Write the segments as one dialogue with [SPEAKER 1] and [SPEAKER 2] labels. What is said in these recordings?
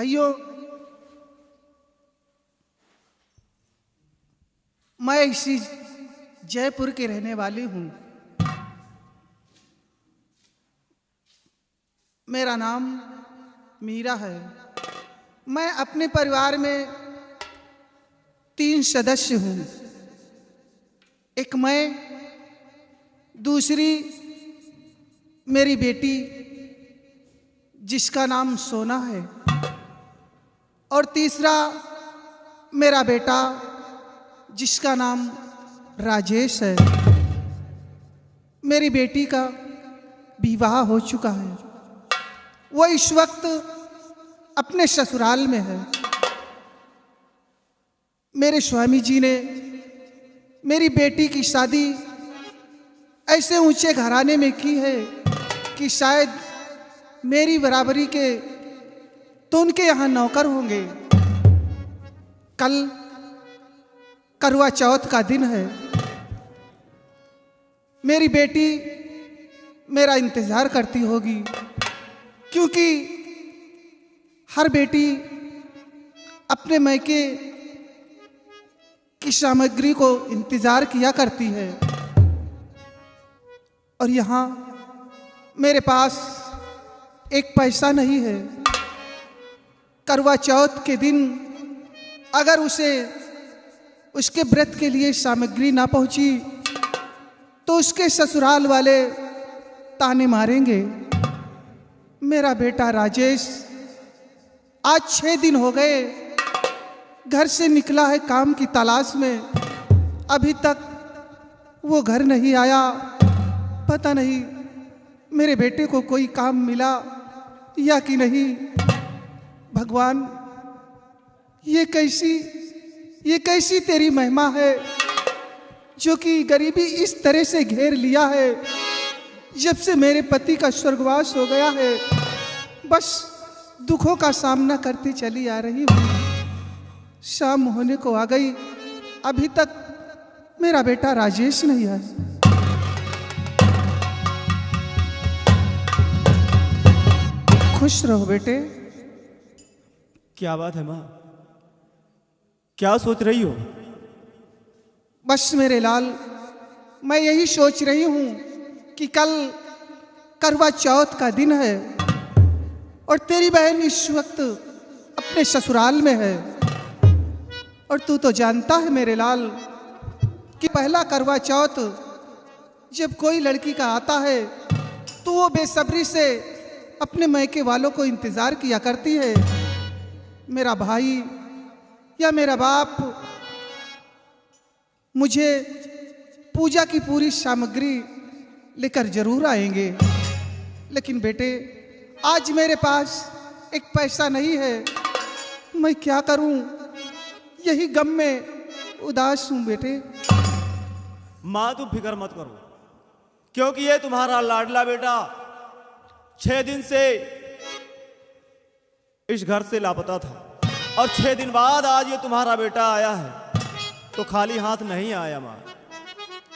[SPEAKER 1] भाइयों, मैं इसी जयपुर की रहने वाली हूँ। मेरा नाम मीरा है। मैं अपने परिवार में 3 सदस्य हूँ। एक मैं, दूसरी मेरी बेटी जिसका नाम सोना है, और तीसरा मेरा बेटा जिसका नाम राजेश है। मेरी बेटी का विवाह हो चुका है। वो इस वक्त अपने ससुराल में है। मेरे स्वामी जी ने मेरी बेटी की शादी ऐसे ऊंचे घराने में की है कि शायद मेरी बराबरी के तो उनके यहाँ नौकर होंगे। कल करवा चौथ का दिन है। मेरी बेटी मेरा इंतजार करती होगी, क्योंकि हर बेटी अपने मायके की सामग्री को इंतजार किया करती है। और यहाँ मेरे पास एक पैसा नहीं है। करवा चौथ के दिन अगर उसे उसके व्रत के लिए सामग्री ना पहुंची तो उसके ससुराल वाले ताने मारेंगे। मेरा बेटा राजेश आज 6 दिन हो गए घर से निकला है काम की तलाश में। अभी तक वो घर नहीं आया। पता नहीं मेरे बेटे को कोई काम मिला या कि नहीं। भगवान, ये कैसी तेरी महिमा है जो कि गरीबी इस तरह से घेर लिया है। जब से मेरे पति का स्वर्गवास हो गया है, बस दुखों का सामना करती चली आ रही हूँ। शाम होने को आ गई, अभी तक मेरा बेटा राजेश नहीं आया। खुश रहो बेटे।
[SPEAKER 2] क्या बात है माँ? क्या सोच रही हो?
[SPEAKER 1] बस मेरे लाल, मैं यही सोच रही हूँ कि कल करवा चौथ का दिन है और तेरी बहन इस वक्त अपने ससुराल में है। और तू तो जानता है मेरे लाल कि पहला करवा चौथ जब कोई लड़की का आता है तो वो बेसब्री से अपने मायके वालों को इंतजार किया करती है। मेरा भाई या मेरा बाप मुझे पूजा की पूरी सामग्री लेकर जरूर आएंगे। लेकिन बेटे, आज मेरे पास एक पैसा नहीं है। मैं क्या करूं? यही गम में उदास हूं बेटे।
[SPEAKER 2] माँ तुम फिक्र मत करो, क्योंकि ये तुम्हारा लाडला बेटा 6 दिन से इस घर से लापता था और 6 दिन बाद आज ये तुम्हारा बेटा आया है, तो खाली हाथ नहीं आया माँ।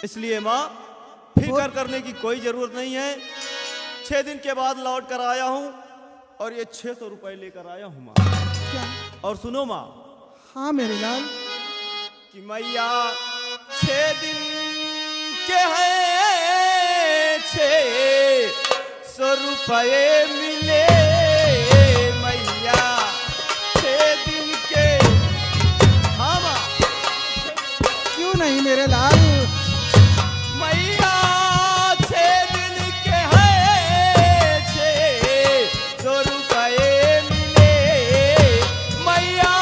[SPEAKER 2] इसलिए माँ फिक्र करने की कोई जरूरत नहीं है। 6 दिन के बाद लौट कर आया हूँ और ये 600 रुपए लेकर आया हूँ माँ।
[SPEAKER 1] क्या?
[SPEAKER 2] और सुनो माँ।
[SPEAKER 1] हाँ मेरे लाल।
[SPEAKER 2] कि मैया 6 दिन के हैं 600 रुपए मिले। मैया 6 दिन के। हाँ माँ।
[SPEAKER 1] क्यों नहीं मेरे लाल?
[SPEAKER 2] मैया 6 दिन के हैं 600 रुपए मिले। मैया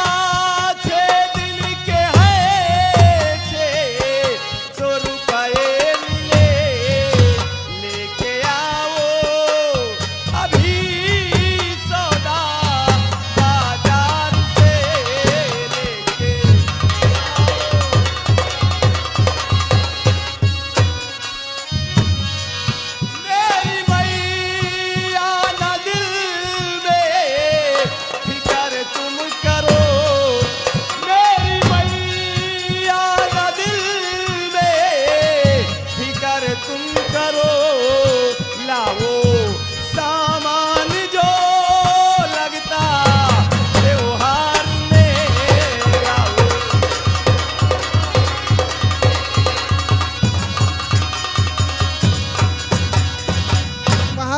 [SPEAKER 2] 6 दिन के हैं 600 रुपए मिले। लेके आओ अभी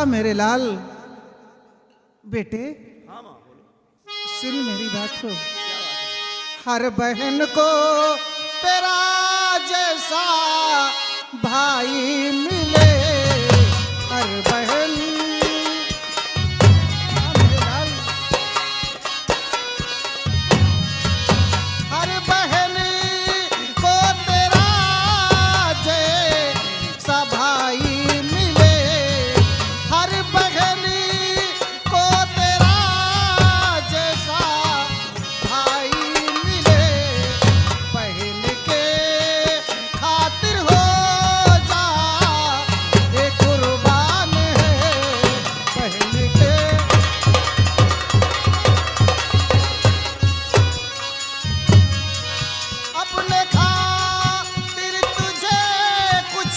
[SPEAKER 1] मेरे लाल। बेटे
[SPEAKER 2] हाँ माँ बोलो।
[SPEAKER 1] सुन मेरी बात को।
[SPEAKER 2] क्या बात है?
[SPEAKER 1] हर बहन को तेरा जैसा भाई मिले। हर बहन हाँ मेरे लाल। हर बहन को तेरा जैसा भाई मिले। हर बहन को तेरा जैसा भाई मिले। बहन के खातिर हो जा ये कुर्बान है। बहन के अपने खातिर तुझे कुछ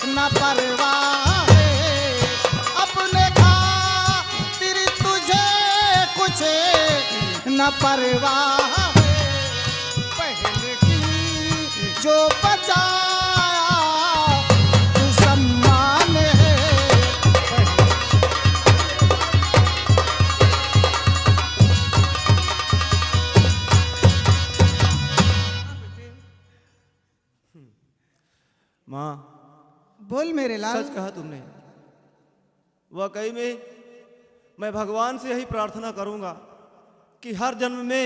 [SPEAKER 1] न परवाह है। अपने खातिर तुझे कुछ न परवाह है। बहन की जो बचाया तू सम्मान है। बहन
[SPEAKER 2] माँ
[SPEAKER 1] बोल मेरे लाल।
[SPEAKER 2] सच कहा तुमने। वाकई में मैं भगवान से यही प्रार्थना करूंगा कि हर जन्म में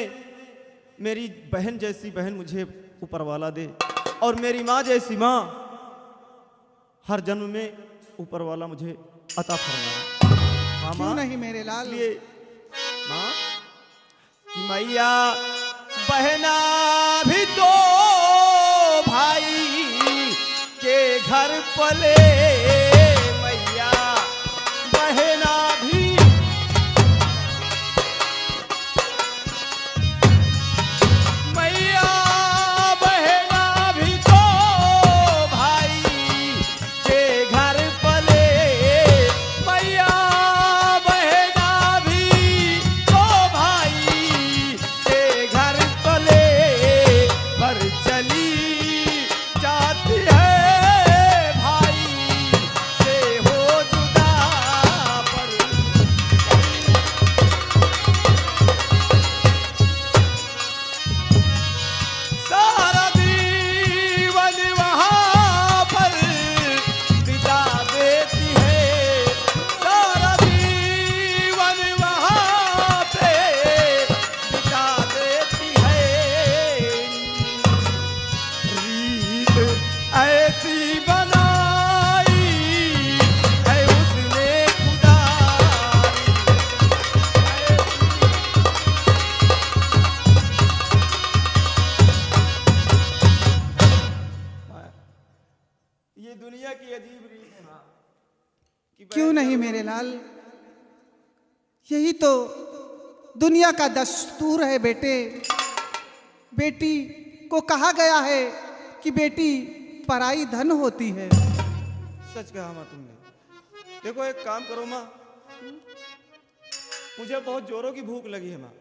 [SPEAKER 2] मेरी बहन जैसी बहन मुझे ऊपर वाला दे, और मेरी माँ जैसी माँ हर जन्म में ऊपर वाला मुझे अता फरमाए। हाँ
[SPEAKER 1] क्यों
[SPEAKER 2] माँ,
[SPEAKER 1] नहीं मेरे लाल।
[SPEAKER 2] इसलिए माँ कि मैया बहना भी तो भाई के घर पले। मैया बहना भी मैया बहना भी तो भाई के घर पले। मैया बहना भी तो भाई के घर पले। पर चली जाती है भाई से हो जुदा। पर सारा जीवन वहाँ पर बिता देती है। सारा जीवन वहाँ पे बिता देती है। रीत ऐसी बनाई है उसने खुदा। ये दुनिया की अजीब रीत है माँ कि
[SPEAKER 1] क्यों नहीं मेरे लाल। यही तो दुनिया का दस्तूर है बेटे। बेटी को कहा गया है कि बेटी पराई धन होती है।
[SPEAKER 2] सच कहा माँ तुमने। देखो एक काम करो माँ, मुझे बहुत जोरों की भूख लगी है माँ,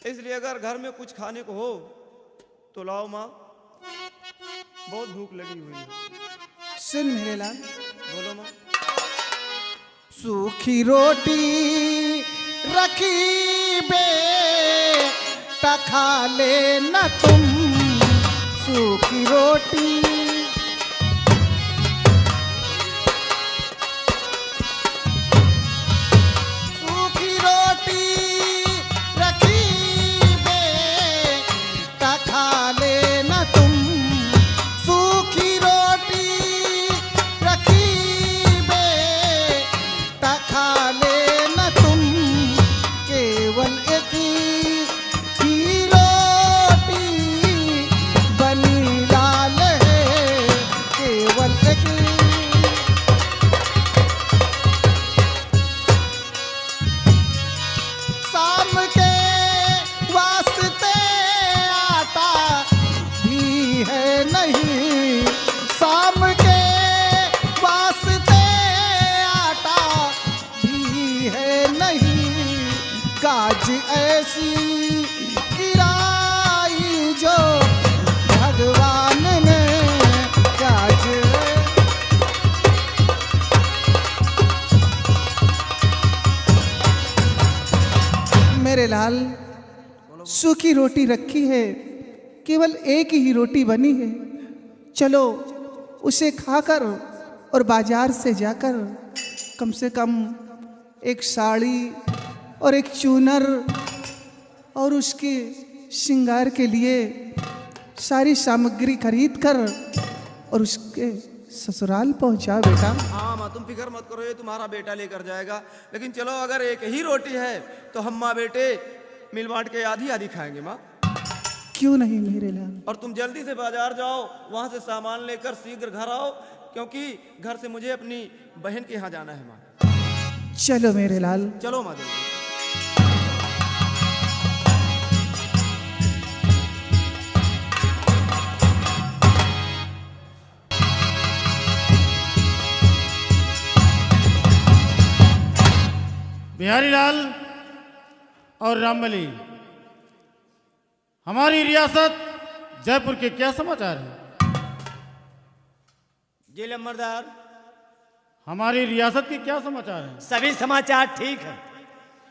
[SPEAKER 2] इसलिए अगर घर में कुछ खाने को हो तो लाओ माँ, बहुत भूख लगी हुई है।
[SPEAKER 1] सुन मेरे लाल।
[SPEAKER 2] बोलो माँ।
[SPEAKER 1] सूखी रोटी रखी बेटा खा लेना तुम। सूखी रोटी सूखी रोटी रखी बेटा खा लेना तुम। सूखी रोटी रखी बेटा खा लेना तुम। केवल एक ही रोटी बनी लाल है। केवल एक शाम के वास्ते आटा भी है नहीं। शाम के वास्ते आटा भी है नहीं। गाज ऐसी गिराई जो भगवान ने। गाज लाल, सूखी रोटी रखी है, केवल एक ही रोटी बनी है। चलो उसे खाकर और बाजार से जाकर कम से कम एक साड़ी और एक चूनर और उसके श्रृंगार के लिए सारी सामग्री खरीद कर और उसके ससुराल पहुंचा बेटा।
[SPEAKER 2] हाँ माँ, तुम फिक्र मत करो, ये तुम्हारा बेटा लेकर जाएगा। लेकिन चलो, अगर एक ही रोटी है तो हम माँ बेटे मिल बांट के आधी आधी खाएंगे माँ।
[SPEAKER 1] क्यों नहीं मेरे लाल।
[SPEAKER 2] और तुम जल्दी से बाजार जाओ, वहां से सामान लेकर शीघ्र घर आओ, क्योंकि घर से मुझे अपनी बहन के यहाँ जाना है माँ।
[SPEAKER 1] चलो मेरे लाल।
[SPEAKER 2] चलो माँ जल्दी।
[SPEAKER 3] बिहारी लाल और रामबली, हमारी रियासत जयपुर के क्या समाचार है?
[SPEAKER 4] जी लम्बरदार,
[SPEAKER 3] हमारी रियासत के क्या समाचार है?
[SPEAKER 4] सभी समाचार ठीक है।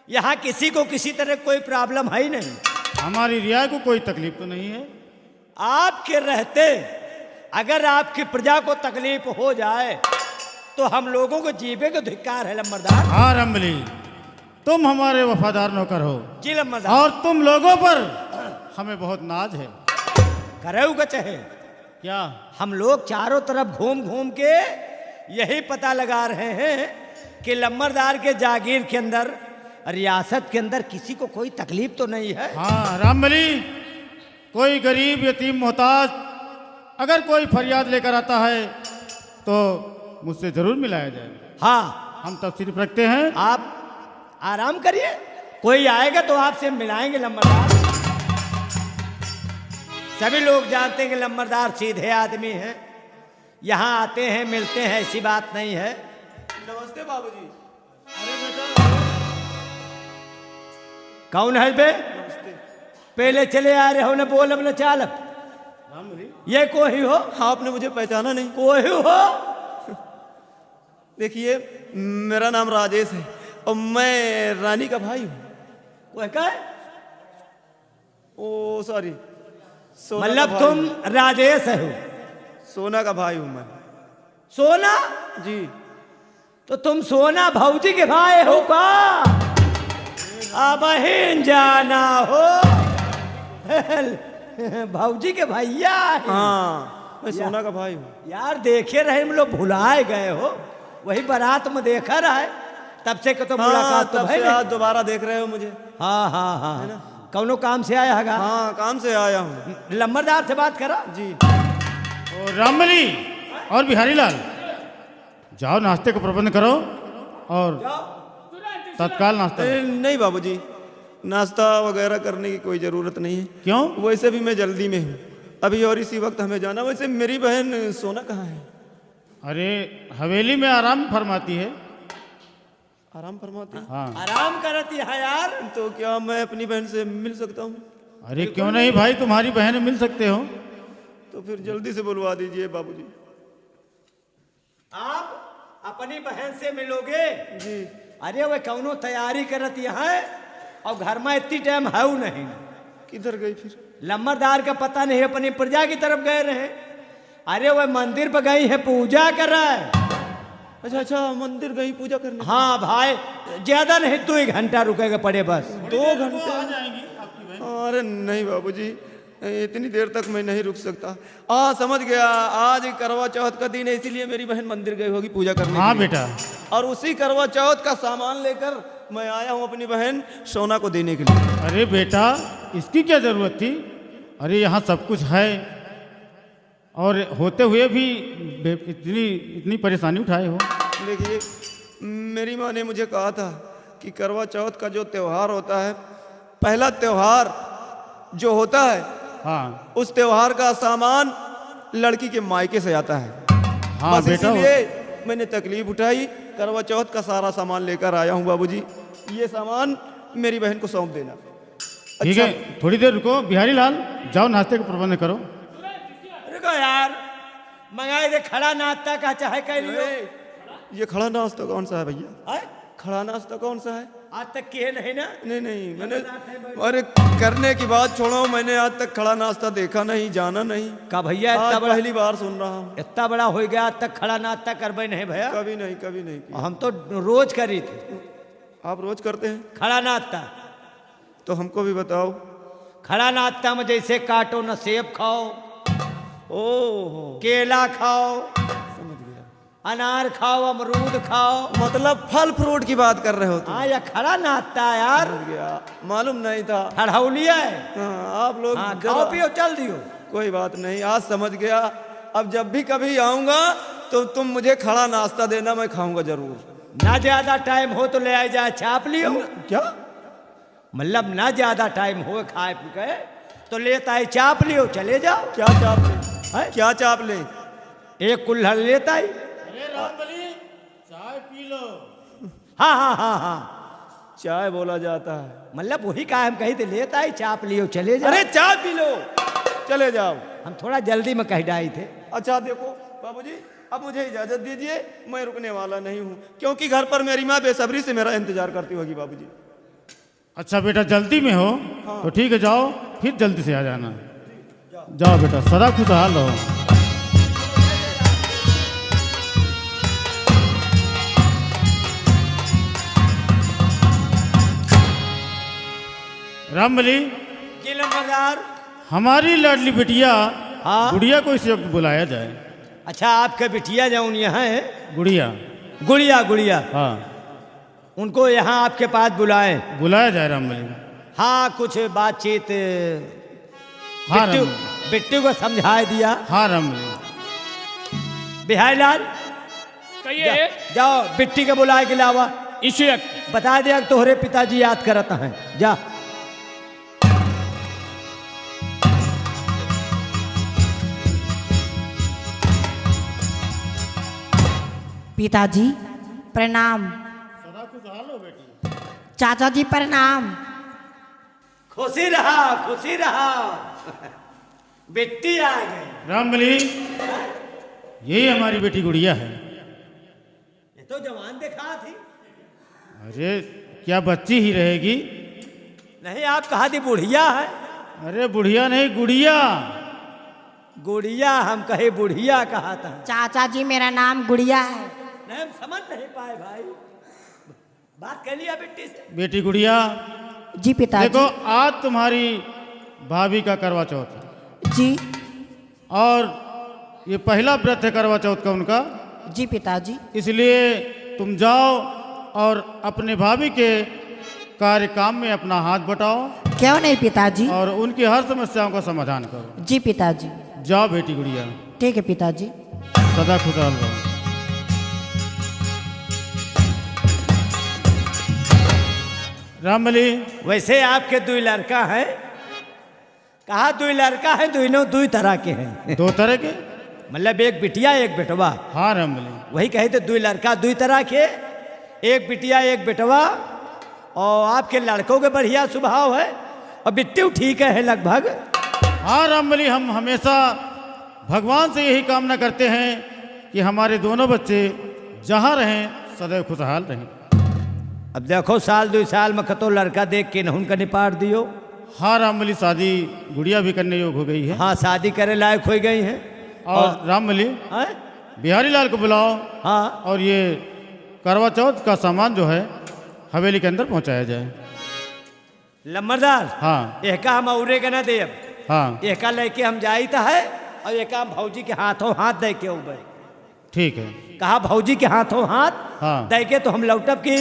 [SPEAKER 4] यहाँ किसी को किसी तरह कोई प्रॉब्लम है ही नहीं।
[SPEAKER 3] हमारी रियाय को कोई तकलीफ तो नहीं है?
[SPEAKER 4] आपके रहते अगर आपकी प्रजा को तकलीफ हो जाए तो हम लोगों को जीवे को धिक्कार है लम्बरदार।
[SPEAKER 3] हाँ रामबली, तुम हमारे वफादार नौकर हो
[SPEAKER 4] जी लम्बरदार।
[SPEAKER 3] और तुम लोगों पर हमें बहुत नाज है।
[SPEAKER 4] करेऊ का चाहे
[SPEAKER 3] क्या?
[SPEAKER 4] हम लोग चारों तरफ घूम घूम के यही पता लगा रहे हैं कि लम्बरदार के जागीर के अंदर, रियासत के अंदर किसी को कोई तकलीफ तो नहीं है।
[SPEAKER 3] हाँ रामबली, कोई गरीब यतीम मोहताज अगर कोई फरियाद लेकर आता है तो मुझसे जरूर मिलाया जाएगा।
[SPEAKER 4] हाँ,
[SPEAKER 3] हम तशरीफ रखते हैं।
[SPEAKER 4] आप आराम करिए, कोई आएगा तो आपसे मिलाएंगे लम्बरदार। सभी लोग जानते हैं कि लम्बरदार सीधे आदमी हैं, यहाँ आते हैं मिलते हैं, ऐसी बात नहीं है।
[SPEAKER 2] नमस्ते बाबूजी।
[SPEAKER 4] कौन है बे? पहले चले आ रहे हो न बोल अब न चाल। ये कोई हो?
[SPEAKER 2] आपने मुझे पहचाना नहीं?
[SPEAKER 4] कोई हो?
[SPEAKER 2] देखिए, मेरा नाम राजेश है और मैं रानी का भाई हूँ।
[SPEAKER 4] कोई का?
[SPEAKER 2] ओ सॉरी, सोना का
[SPEAKER 4] मतलब
[SPEAKER 2] भाई
[SPEAKER 4] तुम
[SPEAKER 2] हूँ।
[SPEAKER 4] राजेश हो?
[SPEAKER 2] सोना का भाई हूँ मैं।
[SPEAKER 4] सोना?
[SPEAKER 2] जी।
[SPEAKER 4] तो तुम सोना भौजी के भाई हो का? बहन जाना हो भौजी के भैया है।
[SPEAKER 2] हाँ, मैं सोना का भाई हूँ।
[SPEAKER 4] यार देखे रहे हम लोग, भुलाए गए हो। वही बारात में देखा रहा है, तब से तो मुलाकात तो
[SPEAKER 2] तब
[SPEAKER 4] भाई
[SPEAKER 2] से आज दोबारा देख रहे हो मुझे।
[SPEAKER 4] हाँ हाँ हाँ, कौनो काम से आया है?
[SPEAKER 2] हाँ, काम से आया हूँ।
[SPEAKER 4] लम्बरदार से बात करा
[SPEAKER 2] जी।
[SPEAKER 3] और रामबली और बिहारी लाल, जाओ नाश्ते का प्रबंध करो और तत्काल नाश्ता।
[SPEAKER 2] नहीं बाबूजी, नाश्ता वगैरह करने की कोई ज़रूरत नहीं है।
[SPEAKER 3] क्यों?
[SPEAKER 2] वैसे भी मैं जल्दी में हूँ अभी और इसी वक्त हमें जाना। वैसे मेरी बहन सोना कहाँ है?
[SPEAKER 3] अरे हवेली में आराम फरमाती है।
[SPEAKER 2] आराम फरमाती है?
[SPEAKER 3] हाँ।
[SPEAKER 4] आराम करती है यार।
[SPEAKER 2] तो क्या मैं अपनी बहन से मिल सकता हूँ?
[SPEAKER 3] अरे क्यों नहीं भाई, तुम्हारी बहन मिल सकते हो।
[SPEAKER 2] तो फिर जल्दी से बुलवा दीजिए बाबूजी।
[SPEAKER 4] आप अपनी बहन से मिलोगे?
[SPEAKER 2] जी।
[SPEAKER 4] अरे वह कौनो तैयारी करत यहाँ और घर में इतनी टाइम है नहीं।
[SPEAKER 2] किधर गई फिर?
[SPEAKER 4] लम्बरदार का पता नहीं, अपनी प्रजा की तरफ गए रहे। अरे वह मंदिर पर गई है, पूजा कर रहा है।
[SPEAKER 2] अच्छा अच्छा, मंदिर गई पूजा करने?
[SPEAKER 4] हाँ भाई, ज्यादा नहीं, 2 घंटा रुकेगा पड़े बस।
[SPEAKER 2] 2 घंटे? अरे नहीं बाबूजी, इतनी देर तक मैं नहीं रुक सकता। समझ गया, आज करवा चौथ का दिन है, इसीलिए मेरी बहन मंदिर गई होगी पूजा करने।
[SPEAKER 3] हाँ बेटा।
[SPEAKER 2] और उसी करवा चौथ का सामान लेकर मैं आया हूँ अपनी बहन सोना को देने के लिए।
[SPEAKER 3] अरे बेटा, इसकी क्या जरूरत थी? अरे यहाँ सब कुछ है और होते हुए भी इतनी परेशानी उठाए हो।
[SPEAKER 2] देखिए, मेरी माँ ने मुझे कहा था कि करवा चौथ का जो त्योहार होता है, पहला त्योहार जो होता है,
[SPEAKER 3] हाँ
[SPEAKER 2] उस त्योहार का सामान लड़की के मायके से आता है।
[SPEAKER 3] हाँ
[SPEAKER 2] बस
[SPEAKER 3] बेटा,
[SPEAKER 2] इसीलिए मैंने तकलीफ उठाई, करवा चौथ का सारा सामान लेकर आया हूँ बाबूजी। ये सामान मेरी बहन को सौंप देना।
[SPEAKER 3] ठीक है, थोड़ी देर रुको। बिहारी लाल, जाओ नाश्ते का प्रबंध करो।
[SPEAKER 4] रुको यार, मंगाए दे खड़ा नाश्ता का चाहे कह लियो।
[SPEAKER 2] ये खड़ा नाश्ता कौन सा है भैया?
[SPEAKER 4] आए?
[SPEAKER 2] खड़ा नाश्ता कौन सा है?
[SPEAKER 4] आज तक किए नहीं ना?
[SPEAKER 2] नहीं नहीं, मैंने अरे करने की बात छोड़ो, मैंने आज तक खड़ा नाश्ता देखा नहीं, जाना नहीं।
[SPEAKER 4] का भैया इतना
[SPEAKER 2] आज
[SPEAKER 4] बड़ा,
[SPEAKER 2] पहली बार सुन रहा हूँ।
[SPEAKER 4] इतना बड़ा हो गया आज तक खड़ा नाश्ता करबे नहीं भैया?
[SPEAKER 2] कभी नहीं, कभी नहीं किया।
[SPEAKER 4] हम तो रोज करी थे
[SPEAKER 2] आप रोज करते हैं
[SPEAKER 4] खड़ा नाश्ता।
[SPEAKER 2] तो हमको भी बताओ।
[SPEAKER 4] खड़ा नाश्ता में जैसे काटो न सेब खाओ,
[SPEAKER 2] ओह,
[SPEAKER 4] केला खाओ,
[SPEAKER 2] समझ गया।
[SPEAKER 4] अनार खाओ, अमरूद खाओ।
[SPEAKER 2] मतलब फल फ्रूट की बात कर रहे हो तुम।
[SPEAKER 4] हाँ या खड़ा नाश्ता यार,
[SPEAKER 2] समझ गया, मालूम नहीं था।
[SPEAKER 4] ठड़ौलिया है।
[SPEAKER 2] हाँ, आप लोग
[SPEAKER 4] हाँ,
[SPEAKER 2] जरा-
[SPEAKER 4] खाओ पियो चल दियो।
[SPEAKER 2] कोई बात नहीं, आज समझ गया। अब जब भी कभी आऊंगा तो तुम मुझे खड़ा नाश्ता देना, मैं खाऊंगा जरूर।
[SPEAKER 4] ना ज्यादा टाइम हो तो ले आई जाए छाप लियो।
[SPEAKER 2] क्या?
[SPEAKER 4] मतलब ना ज्यादा टाइम हो खाए पी के तो लेता है चाप लियो, चले जाओ।
[SPEAKER 2] क्या चाप ले?
[SPEAKER 4] हैं?
[SPEAKER 2] क्या चाप ले?
[SPEAKER 4] एक कुल्हड़ लेता ही।
[SPEAKER 3] अरे रामबली, चाय पी लो।
[SPEAKER 4] हाँ हाँ हाँ हाँ,
[SPEAKER 2] चाय बोला जाता है।
[SPEAKER 4] मतलब वही का हम कही थे, लेता ही चाप लियो, चले जाओ।
[SPEAKER 2] अरे चाय पी लो, चले जाओ।
[SPEAKER 4] हम थोड़ा जल्दी में कह डाई थे।
[SPEAKER 2] अच्छा देखो बाबूजी, अब मुझे इजाजत दीजिए, मैं रुकने वाला नहीं हूँ, क्योंकि घर पर मेरी माँ बेसब्री से मेरा इंतजार करती होगी। बाबूजी
[SPEAKER 3] अच्छा बेटा, जल्दी में हो तो ठीक है, जाओ फिर जल्दी से आ जाना। जाओ बेटा, सदा खुशहाल रहो। रामबली,
[SPEAKER 4] जी नंबरदार।
[SPEAKER 3] हमारी लाडली बिटिया
[SPEAKER 4] हाँ?
[SPEAKER 3] गुड़िया को इस वक्त बुलाया जाए।
[SPEAKER 4] अच्छा आपके बिटिया जाऊन यहाँ है?
[SPEAKER 3] गुड़िया,
[SPEAKER 4] गुड़िया गुड़िया,
[SPEAKER 3] हाँ
[SPEAKER 4] उनको यहाँ आपके पास बुलाएं।
[SPEAKER 3] बुलाया जाए रामबली।
[SPEAKER 4] हाँ कुछ बातचीत
[SPEAKER 3] हाँ
[SPEAKER 4] बिट्टू
[SPEAKER 3] रामबली,
[SPEAKER 4] बिट्टू को समझा दिया।
[SPEAKER 3] हाँ रामबली।
[SPEAKER 4] बिहारी लाल
[SPEAKER 5] कहिए
[SPEAKER 4] जाओ बिट्टी के बुलाए के अलावा
[SPEAKER 5] ईश्वर
[SPEAKER 4] बता दिया कि तोहरे पिताजी याद करता हैं, जा।
[SPEAKER 6] पिताजी प्रणाम।
[SPEAKER 3] सदा खुशहाल हो बेटी।
[SPEAKER 6] चाचा जी प्रणाम।
[SPEAKER 4] खुशी रहा, खुशी रहा। बिट्टी आ गई।
[SPEAKER 3] रामबली, यही हमारी बेटी गुड़िया है।
[SPEAKER 4] ये तो जवान दिखा थी।
[SPEAKER 3] अरे क्या बच्ची ही रहेगी?
[SPEAKER 4] नहीं आप कहा थी बुढ़िया है।
[SPEAKER 3] अरे बुढ़िया नहीं, गुड़िया।
[SPEAKER 4] गुड़िया हम कहे बुढ़िया कहा था।
[SPEAKER 6] चाचा जी मेरा नाम गुड़िया है।
[SPEAKER 4] नहीं हम समझ नहीं पाए भाई, बात कर लिया बिट्टी से।
[SPEAKER 3] बेटी गुड़िया,
[SPEAKER 6] जी पिताजी।
[SPEAKER 3] देखो आज तुम्हारी भाभी का करवा चौथ है
[SPEAKER 6] जी
[SPEAKER 3] और ये पहला व्रत है करवा चौथ का उनका,
[SPEAKER 6] जी पिताजी।
[SPEAKER 3] इसलिए तुम जाओ और अपने भाभी के कार्य काम में अपना हाथ बटाओ
[SPEAKER 6] क्यों नहीं पिताजी?
[SPEAKER 3] और उनकी हर समस्याओं का समाधान करो।
[SPEAKER 6] जी पिताजी।
[SPEAKER 3] जाओ बेटी गुड़िया,
[SPEAKER 6] ठीक है पिताजी।
[SPEAKER 3] सदा खुशहाल रहो। रामबली,
[SPEAKER 4] वैसे आपके दो लड़का है, कहा दो लड़का है, दोनों दो तरह के हैं।
[SPEAKER 3] दो तरह के?
[SPEAKER 4] मतलब एक बिटिया एक बेटवा।
[SPEAKER 3] हाँ रामबली,
[SPEAKER 4] वही कहे थे दो लड़का दो तरह के, एक बिटिया एक बेटवा। और आपके लड़कों के बढ़िया स्वभाव है और बिट्टू ठीक है लगभग।
[SPEAKER 3] हाँ रामबली, हम हमेशा भगवान से यही कामना करते हैं कि हमारे दोनों बच्चे जहाँ रहें सदैव खुशहाल रहें।
[SPEAKER 4] अब देखो साल दो साल में कतो लड़का देख के उनका निपाट दियो।
[SPEAKER 3] हाँ रामबली, शादी गुड़िया भी करने योग्य हो गई है।
[SPEAKER 4] हाँ शादी करे लायक हो गई हैं।
[SPEAKER 3] और रामबली,
[SPEAKER 4] हैं?
[SPEAKER 3] बिहारी लाल को बुलाओ
[SPEAKER 4] हाँ
[SPEAKER 3] और ये करवा चौथ का सामान जो है हवेली के अंदर पहुंचाया जाए।
[SPEAKER 4] लम्बरदार,
[SPEAKER 3] हाँ
[SPEAKER 4] एका हम औरे के ना दे,
[SPEAKER 3] हाँ
[SPEAKER 4] एका लेके हम जाईता है और एका हम भौजी के हाथों हाथ दे के उबे।
[SPEAKER 3] ठीक है।
[SPEAKER 4] कहा भौजी के हाथों हाथ
[SPEAKER 3] हाँ
[SPEAKER 4] दे के तो हम लौटब की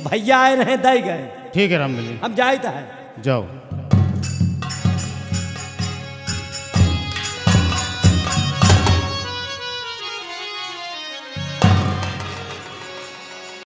[SPEAKER 4] भैया आए रहे दे गए।
[SPEAKER 3] ठीक है रामबली,
[SPEAKER 4] हम जाईता है।
[SPEAKER 3] जाओ।